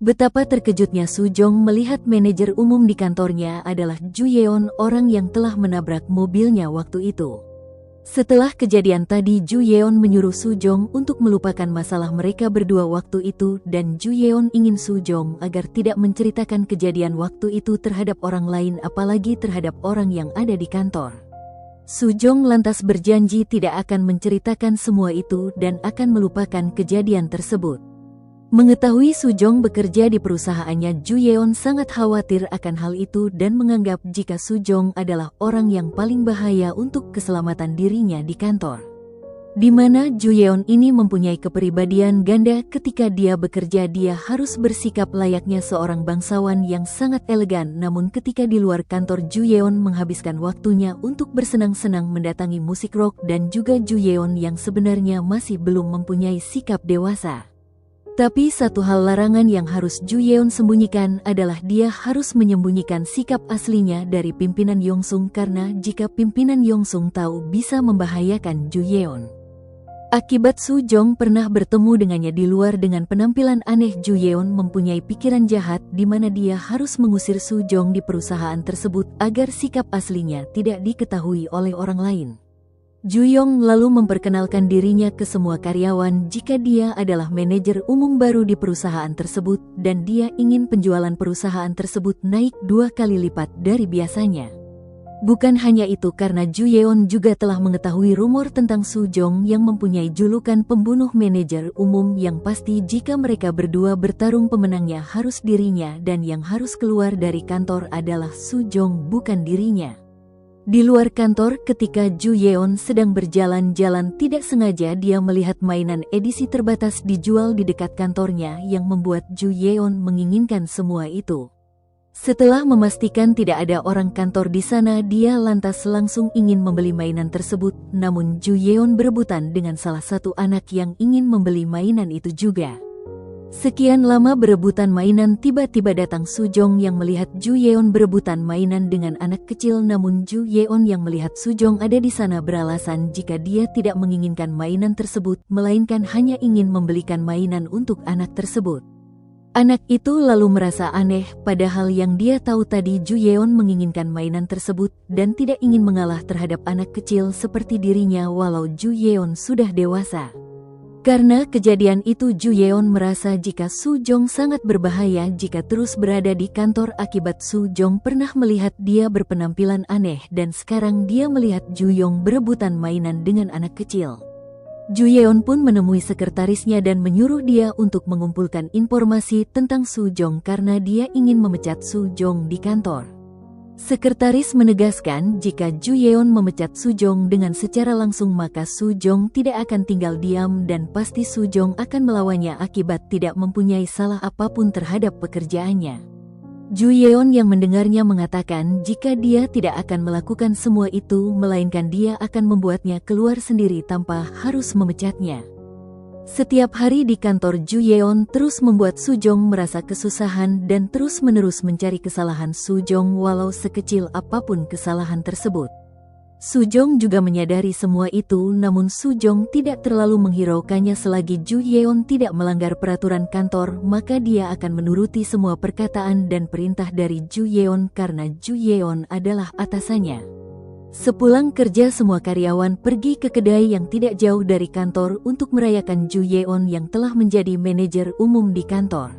Betapa terkejutnya Su Jong melihat manajer umum di kantornya adalah Ju Yeon, orang yang telah menabrak mobilnya waktu itu. Setelah kejadian tadi, Ju Yeon menyuruh Su Jong untuk melupakan masalah mereka berdua waktu itu, dan Ju Yeon ingin Su Jong agar tidak menceritakan kejadian waktu itu terhadap orang lain, apalagi terhadap orang yang ada di kantor. Su Jong lantas berjanji tidak akan menceritakan semua itu dan akan melupakan kejadian tersebut. Mengetahui Su Jong bekerja di perusahaannya, Ju Yeon sangat khawatir akan hal itu dan menganggap jika Su Jong adalah orang yang paling bahaya untuk keselamatan dirinya di kantor. Di mana Ju Yeon ini mempunyai kepribadian ganda. Ketika dia bekerja, dia harus bersikap layaknya seorang bangsawan yang sangat elegan, namun ketika di luar kantor, Ju Yeon menghabiskan waktunya untuk bersenang-senang mendatangi musik rock, dan juga Ju Yeon yang sebenarnya masih belum mempunyai sikap dewasa. Tapi satu hal larangan yang harus Ju Yeon sembunyikan adalah dia harus menyembunyikan sikap aslinya dari pimpinan Yongsung, karena jika pimpinan Yongsung tahu bisa membahayakan Ju Yeon. Akibat Su Jong pernah bertemu dengannya di luar dengan penampilan aneh, Ju Yeon mempunyai pikiran jahat di mana dia harus mengusir Su Jong di perusahaan tersebut agar sikap aslinya tidak diketahui oleh orang lain. Ju Yong lalu memperkenalkan dirinya ke semua karyawan jika dia adalah manajer umum baru di perusahaan tersebut dan dia ingin penjualan perusahaan tersebut naik 2 kali lipat dari biasanya. Bukan hanya itu, karena Ju Yeon juga telah mengetahui rumor tentang Su Jong yang mempunyai julukan pembunuh manajer umum, yang pasti jika mereka berdua bertarung pemenangnya harus dirinya, dan yang harus keluar dari kantor adalah Su Jong, bukan dirinya. Di luar kantor, ketika Ju Yeon sedang berjalan-jalan, tidak sengaja dia melihat mainan edisi terbatas dijual di dekat kantornya yang membuat Ju Yeon menginginkan semua itu. Setelah memastikan tidak ada orang kantor di sana, dia lantas langsung ingin membeli mainan tersebut, namun Ju Yeon berebutan dengan salah satu anak yang ingin membeli mainan itu juga. Sekian lama berebutan mainan, tiba-tiba datang Su Jong yang melihat Ju Yeon berebutan mainan dengan anak kecil, namun Ju Yeon yang melihat Su Jong ada di sana beralasan jika dia tidak menginginkan mainan tersebut, melainkan hanya ingin membelikan mainan untuk anak tersebut. Anak itu lalu merasa aneh, padahal yang dia tahu tadi Ju Yeon menginginkan mainan tersebut dan tidak ingin mengalah terhadap anak kecil seperti dirinya walau Ju Yeon sudah dewasa. Karena kejadian itu, Ju Yeon merasa jika Su Jong sangat berbahaya jika terus berada di kantor, akibat Su Jong pernah melihat dia berpenampilan aneh dan sekarang dia melihat Ju Yong berebutan mainan dengan anak kecil. Ju Yeon pun menemui sekretarisnya dan menyuruh dia untuk mengumpulkan informasi tentang Su Jong karena dia ingin memecat Su Jong di kantor. Sekretaris menegaskan jika Ju Yeon memecat Su Jong dengan secara langsung, maka Su Jong tidak akan tinggal diam dan pasti Su Jong akan melawannya akibat tidak mempunyai salah apapun terhadap pekerjaannya. Ju Yeon yang mendengarnya mengatakan jika dia tidak akan melakukan semua itu, melainkan dia akan membuatnya keluar sendiri tanpa harus memecatnya. Setiap hari di kantor, Ju Yeon terus membuat Su Jong merasa kesusahan dan terus-menerus mencari kesalahan Su Jong walau sekecil apapun kesalahan tersebut. Su Jong juga menyadari semua itu, namun Su Jong tidak terlalu menghiraukannya selagi Ju Yeon tidak melanggar peraturan kantor, maka dia akan menuruti semua perkataan dan perintah dari Ju Yeon karena Ju Yeon adalah atasannya. Sepulang kerja, semua karyawan pergi ke kedai yang tidak jauh dari kantor untuk merayakan Ju Yeon yang telah menjadi manajer umum di kantor.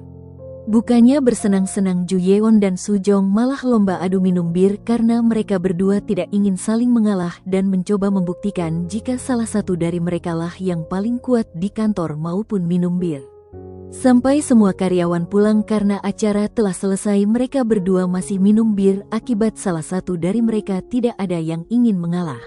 Bukannya bersenang-senang, Ju Yeon dan Su Jong malah lomba adu minum bir karena mereka berdua tidak ingin saling mengalah dan mencoba membuktikan jika salah satu dari merekalah yang paling kuat di kantor maupun minum bir. Sampai semua karyawan pulang karena acara telah selesai, mereka berdua masih minum bir akibat salah satu dari mereka tidak ada yang ingin mengalah.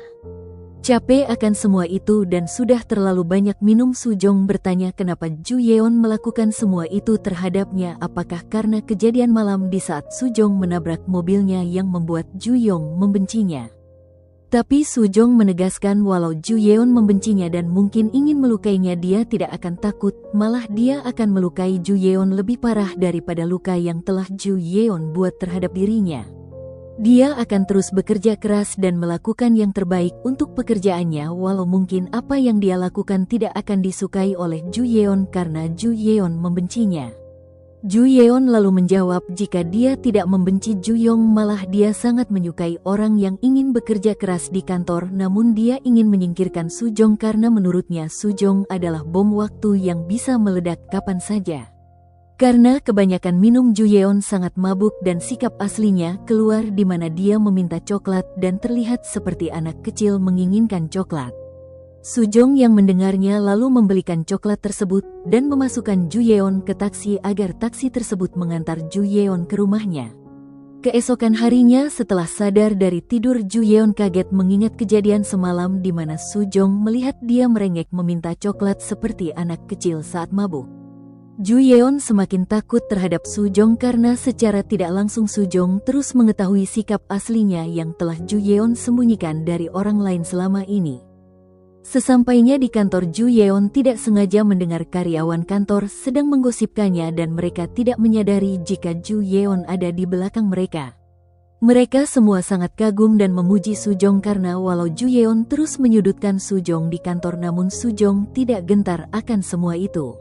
Capek akan semua itu dan sudah terlalu banyak minum, Su Jong bertanya kenapa Ju Yeon melakukan semua itu terhadapnya, apakah karena kejadian malam di saat Su Jong menabrak mobilnya yang membuat Ju Yong membencinya. Tapi Su Jong menegaskan walau Ju Yeon membencinya dan mungkin ingin melukainya, dia tidak akan takut, malah dia akan melukai Ju Yeon lebih parah daripada luka yang telah Ju Yeon buat terhadap dirinya. Dia akan terus bekerja keras dan melakukan yang terbaik untuk pekerjaannya walau mungkin apa yang dia lakukan tidak akan disukai oleh Ju Yeon karena Ju Yeon membencinya. Ju Yeon lalu menjawab jika dia tidak membenci Ju Yong, malah dia sangat menyukai orang yang ingin bekerja keras di kantor, namun dia ingin menyingkirkan Su Jong karena menurutnya Su Jong adalah bom waktu yang bisa meledak kapan saja. Karena kebanyakan minum, Ju Yeon sangat mabuk dan sikap aslinya keluar di mana dia meminta coklat dan terlihat seperti anak kecil menginginkan coklat. Su Jong yang mendengarnya lalu membelikan coklat tersebut dan memasukkan Ju Yeon ke taksi agar taksi tersebut mengantar Ju Yeon ke rumahnya. Keesokan harinya setelah sadar dari tidur, Ju Yeon kaget mengingat kejadian semalam di mana Su Jong melihat dia merengek meminta coklat seperti anak kecil saat mabuk. Ju Yeon semakin takut terhadap Su Jong karena secara tidak langsung Su Jong terus mengetahui sikap aslinya yang telah Ju Yeon sembunyikan dari orang lain selama ini. Sesampainya di kantor, Ju Yeon tidak sengaja mendengar karyawan kantor sedang menggosipkannya dan mereka tidak menyadari jika Ju Yeon ada di belakang mereka. Mereka semua sangat kagum dan memuji Su Jong karena walau Ju Yeon terus menyudutkan Su Jong di kantor, namun Su Jong tidak gentar akan semua itu.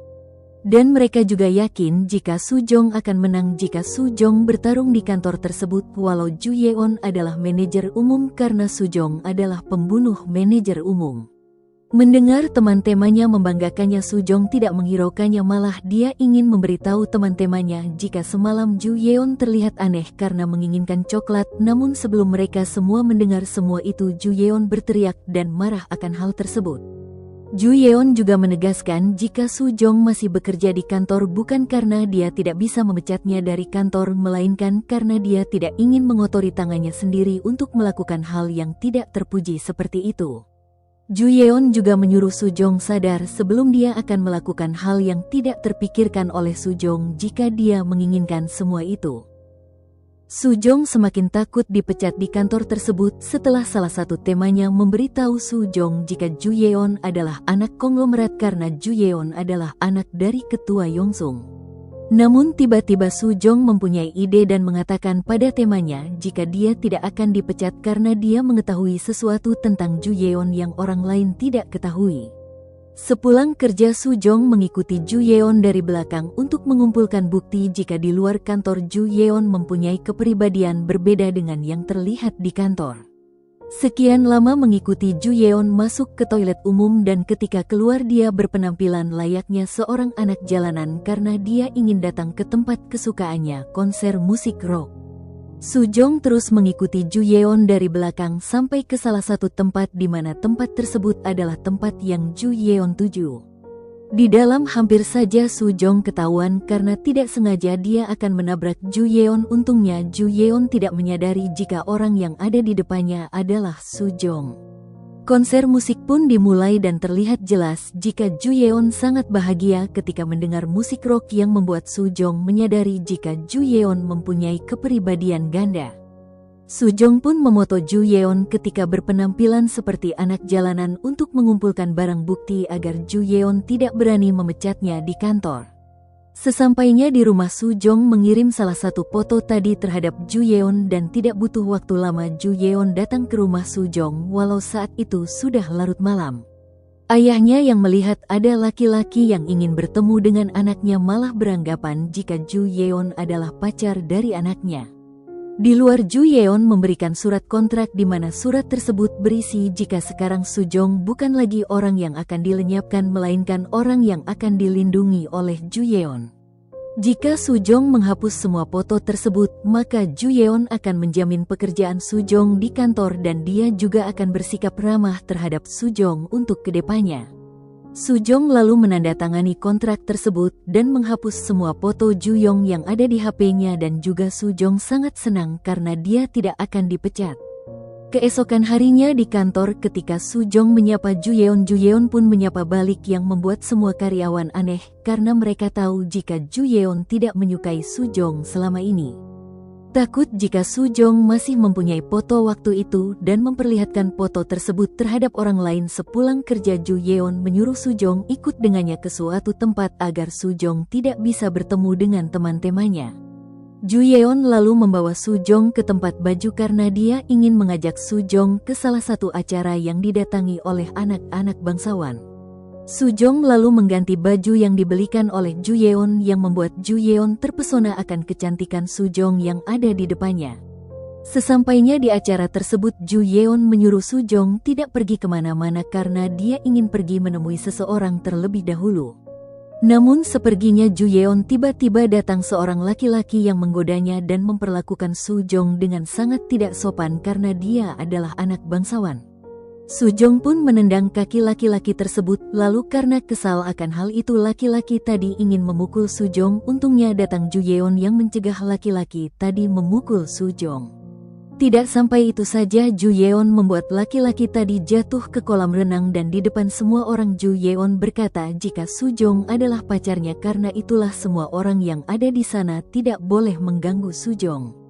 Dan mereka juga yakin jika Su Jong akan menang jika Su Jong bertarung di kantor tersebut, walau Ju Yeon adalah manajer umum karena Su Jong adalah pembunuh manajer umum. Mendengar teman-temannya membanggakannya, Su Jong tidak menghiraukannya, malah dia ingin memberitahu teman-temannya jika semalam Ju Yeon terlihat aneh karena menginginkan coklat. Namun sebelum mereka semua mendengar semua itu, Ju Yeon berteriak dan marah akan hal tersebut. Ju Yeon juga menegaskan jika Su Jong masih bekerja di kantor bukan karena dia tidak bisa memecatnya dari kantor, melainkan karena dia tidak ingin mengotori tangannya sendiri untuk melakukan hal yang tidak terpuji seperti itu. Ju Yeon juga menyuruh Su Jong sadar sebelum dia akan melakukan hal yang tidak terpikirkan oleh Su Jong jika dia menginginkan semua itu. Su Jong semakin takut dipecat di kantor tersebut setelah salah satu temannya memberitahu Su Jong jika Ju Yeon adalah anak konglomerat karena Ju Yeon adalah anak dari ketua Yongsung. Namun tiba-tiba Su Jong mempunyai ide dan mengatakan pada temannya jika dia tidak akan dipecat karena dia mengetahui sesuatu tentang Ju Yeon yang orang lain tidak ketahui. Sepulang kerja, Su Jong mengikuti Ju Yeon dari belakang untuk mengumpulkan bukti jika di luar kantor Ju Yeon mempunyai kepribadian berbeda dengan yang terlihat di kantor. Sekian lama mengikuti Ju Yeon masuk ke toilet umum dan ketika keluar dia berpenampilan layaknya seorang anak jalanan karena dia ingin datang ke tempat kesukaannya, konser musik rock. Su Jong terus mengikuti Ju Yeon dari belakang sampai ke salah satu tempat di mana tempat tersebut adalah tempat yang Ju Yeon tuju. Di dalam hampir saja Su Jong ketahuan karena tidak sengaja dia akan menabrak Ju Yeon. Untungnya Ju Yeon tidak menyadari jika orang yang ada di depannya adalah Su Jong. Konser musik pun dimulai dan terlihat jelas jika Ju Yeon sangat bahagia ketika mendengar musik rock yang membuat Su Jong menyadari jika Ju Yeon mempunyai kepribadian ganda. Su Jong pun memoto Ju Yeon ketika berpenampilan seperti anak jalanan untuk mengumpulkan barang bukti agar Ju Yeon tidak berani memecatnya di kantor. Sesampainya di rumah, Su Jong mengirim salah satu foto tadi terhadap Ju Yeon dan tidak butuh waktu lama Ju Yeon datang ke rumah Su Jong walau saat itu sudah larut malam. Ayahnya yang melihat ada laki-laki yang ingin bertemu dengan anaknya malah beranggapan jika Ju Yeon adalah pacar dari anaknya. Di luar, Ju Yeon memberikan surat kontrak di mana surat tersebut berisi jika sekarang Su Jong bukan lagi orang yang akan dilenyapkan melainkan orang yang akan dilindungi oleh Ju Yeon. Jika Su Jong menghapus semua foto tersebut, maka Ju Yeon akan menjamin pekerjaan Su Jong di kantor dan dia juga akan bersikap ramah terhadap Su Jong untuk kedepannya. Su Jong lalu menandatangani kontrak tersebut dan menghapus semua foto Ju Yong yang ada di HP-nya dan juga Su Jong sangat senang karena dia tidak akan dipecat. Keesokan harinya di kantor ketika Su Jong menyapa Ju Yeon pun menyapa balik yang membuat semua karyawan aneh karena mereka tahu jika Ju Yeon tidak menyukai Su Jong selama ini. Takut jika Su Jong masih mempunyai foto waktu itu dan memperlihatkan foto tersebut terhadap orang lain. Sepulang kerja, Ju Yeon menyuruh Su Jong ikut dengannya ke suatu tempat agar Su Jong tidak bisa bertemu dengan teman-temannya. Ju Yeon lalu membawa Su Jong ke tempat baju karena dia ingin mengajak Su Jong ke salah satu acara yang didatangi oleh anak-anak bangsawan. Sujong lalu mengganti baju yang dibelikan oleh Ju Yeon yang membuat Ju Yeon terpesona akan kecantikan Sujong yang ada di depannya. Sesampainya di acara tersebut, Ju Yeon menyuruh Sujong tidak pergi kemana-mana karena dia ingin pergi menemui seseorang terlebih dahulu. Namun seperginya Ju Yeon tiba-tiba datang seorang laki-laki yang menggodanya dan memperlakukan Sujong dengan sangat tidak sopan karena dia adalah anak bangsawan. Sujong pun menendang kaki laki-laki tersebut, lalu karena kesal akan hal itu laki-laki tadi ingin memukul Sujong. Untungnya datang Ju Yeon yang mencegah laki-laki tadi memukul Sujong. Tidak sampai itu saja, Ju Yeon membuat laki-laki tadi jatuh ke kolam renang dan di depan semua orang Ju Yeon berkata jika Sujong adalah pacarnya, karena itulah semua orang yang ada di sana tidak boleh mengganggu Sujong.